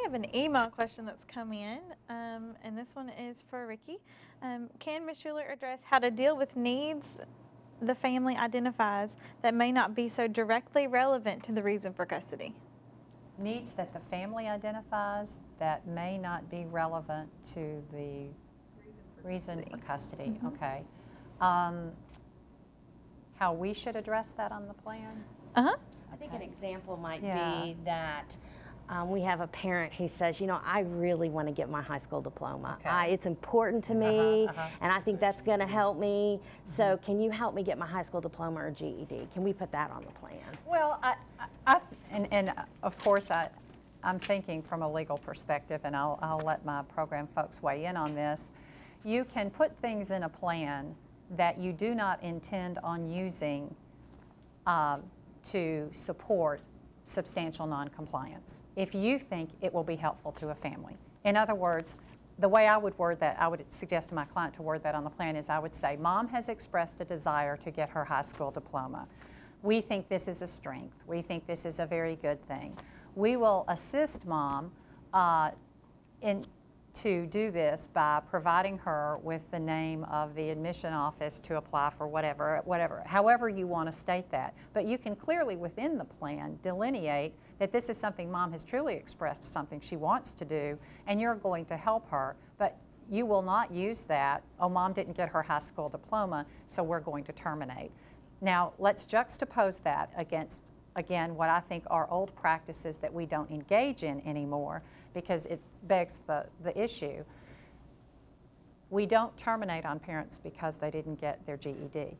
have an email question that's come in, and this one is for Ricky. Can Ms. Schuler address how to deal with needs the family identifies that may not be so directly relevant to the reason for custody? Needs that the family identifies that may not be relevant to the reason for custody. Mm-hmm. Okay. How we should address that on the plan? I think an example might be that we have a parent who says, you know, I really want to get my high school diploma. Okay. It's important to me, and I think that's going to help me. So can you help me get my high school diploma or GED? Can we put that on the plan? Well, and of course, I'm thinking from a legal perspective, and I'll let my program folks weigh in on this. You can put things in a plan that you do not intend on using to support substantial noncompliance if you think it will be helpful to a family. In other words, the way I would word that, I would suggest to my client to word that on the plan is I would say, Mom has expressed a desire to get her high school diploma. We think this is a strength. We think this is a very good thing. We will assist Mom to do this by providing her with the name of the admission office to apply for whatever, however you want to state that. But you can clearly within the plan delineate that this is something Mom has truly expressed something she wants to do, and you're going to help her. But you will not use that, oh, Mom didn't get her high school diploma, so we're going to terminate. Now, let's juxtapose that against, again, what I think are old practices that we don't engage in anymore, because it begs the issue. We don't terminate on parents because they didn't get their GED.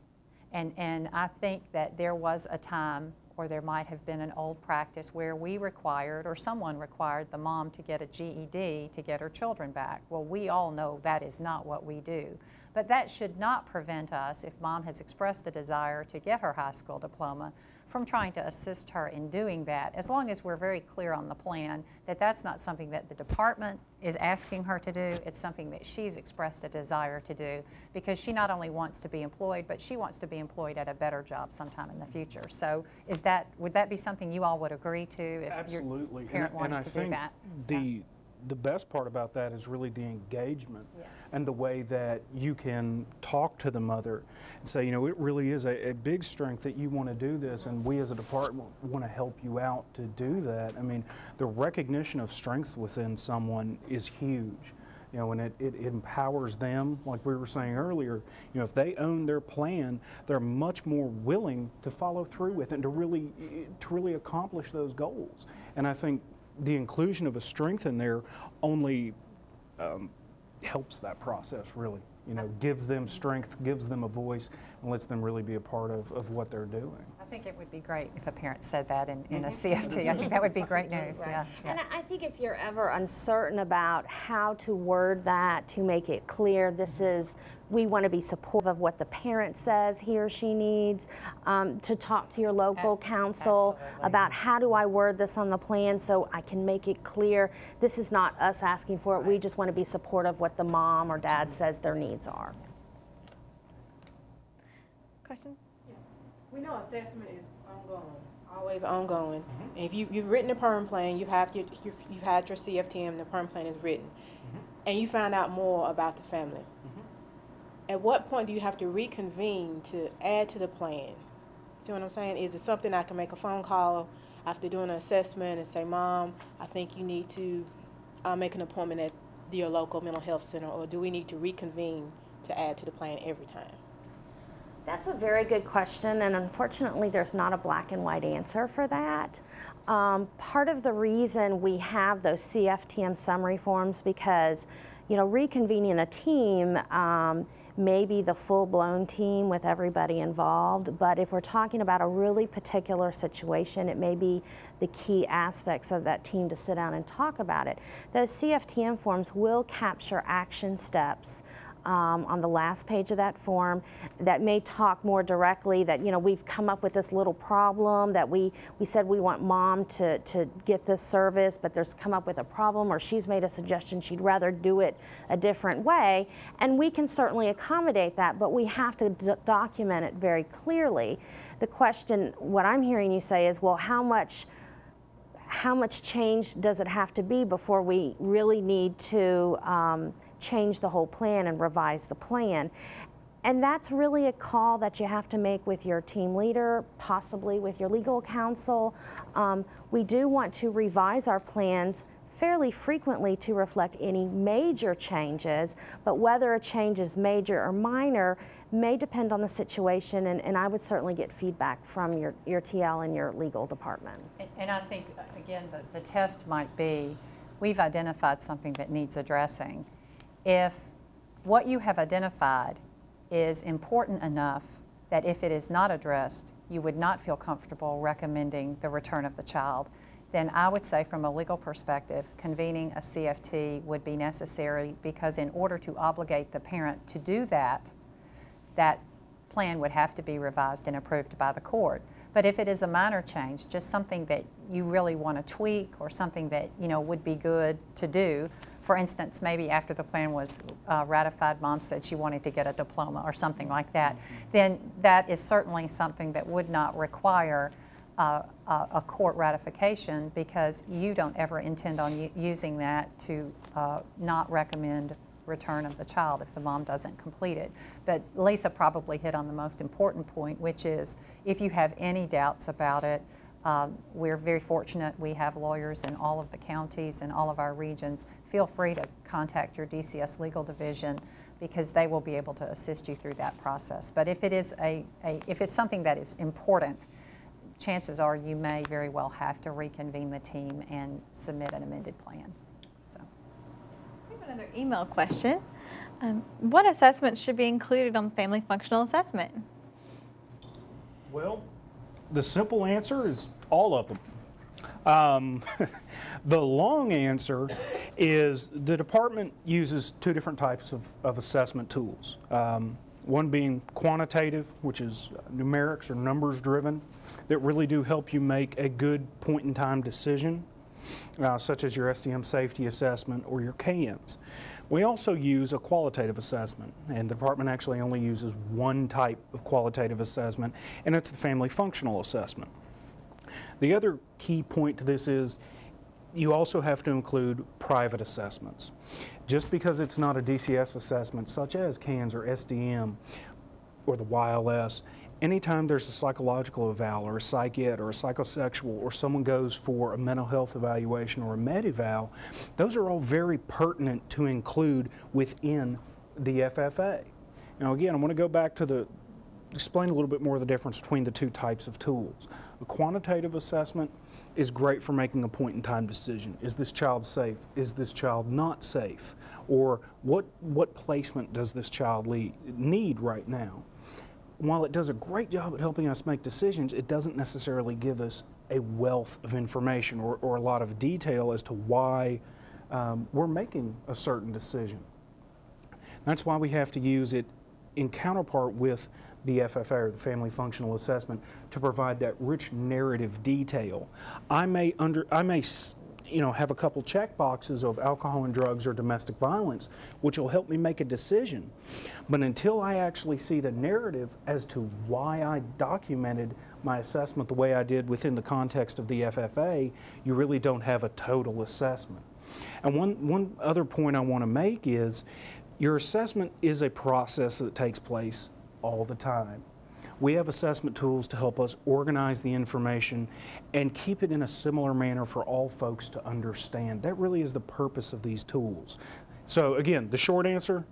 And I think that there was a time, or there might have been an old practice, where we required, or someone required, the mom to get a GED to get her children back. Well, we all know that is not what we do. But that should not prevent us, if Mom has expressed a desire to get her high school diploma, from trying to assist her in doing that, as long as we're very clear on the plan that that's not something that the department is asking her to do, it's something that she's expressed a desire to do, because she not only wants to be employed, but she wants to be employed at a better job sometime in the future. So would that be something you all would agree to if Absolutely. your parent wanted to do that? The best part about that is really the engagement. Yes. And the way that you can talk to the mother and say, you know, it really is a big strength that you want to do this, and we as a department want to help you out to do that. I mean, the recognition of strengths within someone is huge. You know, and it empowers them, like we were saying earlier. You know, if they own their plan, they're much more willing to follow through with it and to really accomplish those goals. And I think the inclusion of a strength in there only helps that process, really. You know, gives them strength, gives them a voice, and lets them really be a part of what they're doing. I think it would be great if a parent said that in a CFT. I think that would be great news. Right. Yeah. And I think if you're ever uncertain about how to word that to make it clear, we want to be supportive of what the parent says he or she needs, to talk to your local counsel about how do I word this on the plan so I can make it clear this is not us asking for it. We just want to be supportive of what the mom or dad says their needs are. Question? Yeah. We know assessment is ongoing, always ongoing. And if you've written a perm plan, you've had your CFTM, the perm plan is written, and you find out more about the family. At what point do you have to reconvene to add to the plan? See what I'm saying? Is it something I can make a phone call after doing an assessment and say, Mom, I think you need to make an appointment at your local mental health center, or do we need to reconvene to add to the plan every time? That's a very good question, and unfortunately there's not a black and white answer for that. Part of the reason we have those CFTM summary forms, because, you know, reconvening a team maybe the full-blown team with everybody involved, but if we're talking about a really particular situation, it may be the key aspects of that team to sit down and talk about it. Those CFTM forms will capture action steps on the last page of that form that may talk more directly that, you know, we've come up with this little problem that we said we want Mom to get this service, but there's come up with a problem, or she's made a suggestion she'd rather do it a different way, and we can certainly accommodate that, but we have to document it very clearly. The question, what I'm hearing you say is, well, how much how much change does it have to be before we really need to change the whole plan and revise the plan? And that's really a call that you have to make with your team leader, possibly with your legal counsel. We do want to revise our plans fairly frequently to reflect any major changes, but whether a change is major or minor may depend on the situation, and I would certainly get feedback from your TL and your legal department. And I think, again, the test might be, we've identified something that needs addressing. If what you have identified is important enough that if it is not addressed, you would not feel comfortable recommending the return of the child, then I would say from a legal perspective, convening a CFT would be necessary, because in order to obligate the parent to do that, that plan would have to be revised and approved by the court. But if it is a minor change, just something that you really want to tweak or something that would be good to do, for instance, maybe after the plan was ratified, mom said she wanted to get a diploma or something like that, then that is certainly something that would not require a court ratification, because you don't ever intend on using that to not recommend return of the child if the mom doesn't complete it. But Lisa probably hit on the most important point, which is if you have any doubts about it, we're very fortunate we have lawyers in all of the counties and all of our regions. Feel free to contact your DCS legal division, because they will be able to assist you through that process. But if it is if it's something that is important, chances are you may very well have to reconvene the team and submit an amended plan. So, We have another email question. What assessments should be included on the family functional assessment? Well, the simple answer is all of them. The long answer is the department uses two different types of assessment tools. One being quantitative, which is numerics or numbers driven, that really do help you make a good point-in-time decision, such as your STM safety assessment or your CAMs. We also use a qualitative assessment, and the department actually only uses one type of qualitative assessment, and it's the family functional assessment. The other key point to this is you also have to include private assessments. Just because it's not a DCS assessment, such as CANS or SDM or the YLS, anytime there's a psychological eval or a psych ed or a psychosexual, or someone goes for a mental health evaluation or a med eval, those are all very pertinent to include within the FFA. Now again, I want to go back to explain a little bit more of the difference between the two types of tools. A quantitative assessment is great for making a point-in-time decision. Is this child safe? Is this child not safe? Or what placement does this child need right now? While it does a great job at helping us make decisions, it doesn't necessarily give us a wealth of information or a lot of detail as to why we're making a certain decision. That's why we have to use it in counterpart with the FFA, or the Family Functional Assessment, to provide that rich narrative detail. I may have a couple check boxes of alcohol and drugs or domestic violence, which will help me make a decision. But until I actually see the narrative as to why I documented my assessment the way I did within the context of the FFA, you really don't have a total assessment. And one other point I want to make is your assessment is a process that takes place all the time. We have assessment tools to help us organize the information and keep it in a similar manner for all folks to understand. That really is the purpose of these tools. So again, the short answer,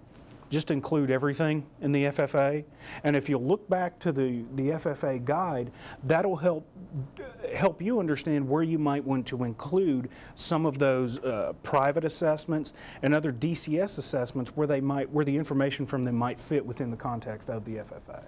just include everything in the FFA. And if you look back to the FFA guide, that'll help you understand where you might want to include some of those private assessments and other DCS assessments where the information from them might fit within the context of the FFA.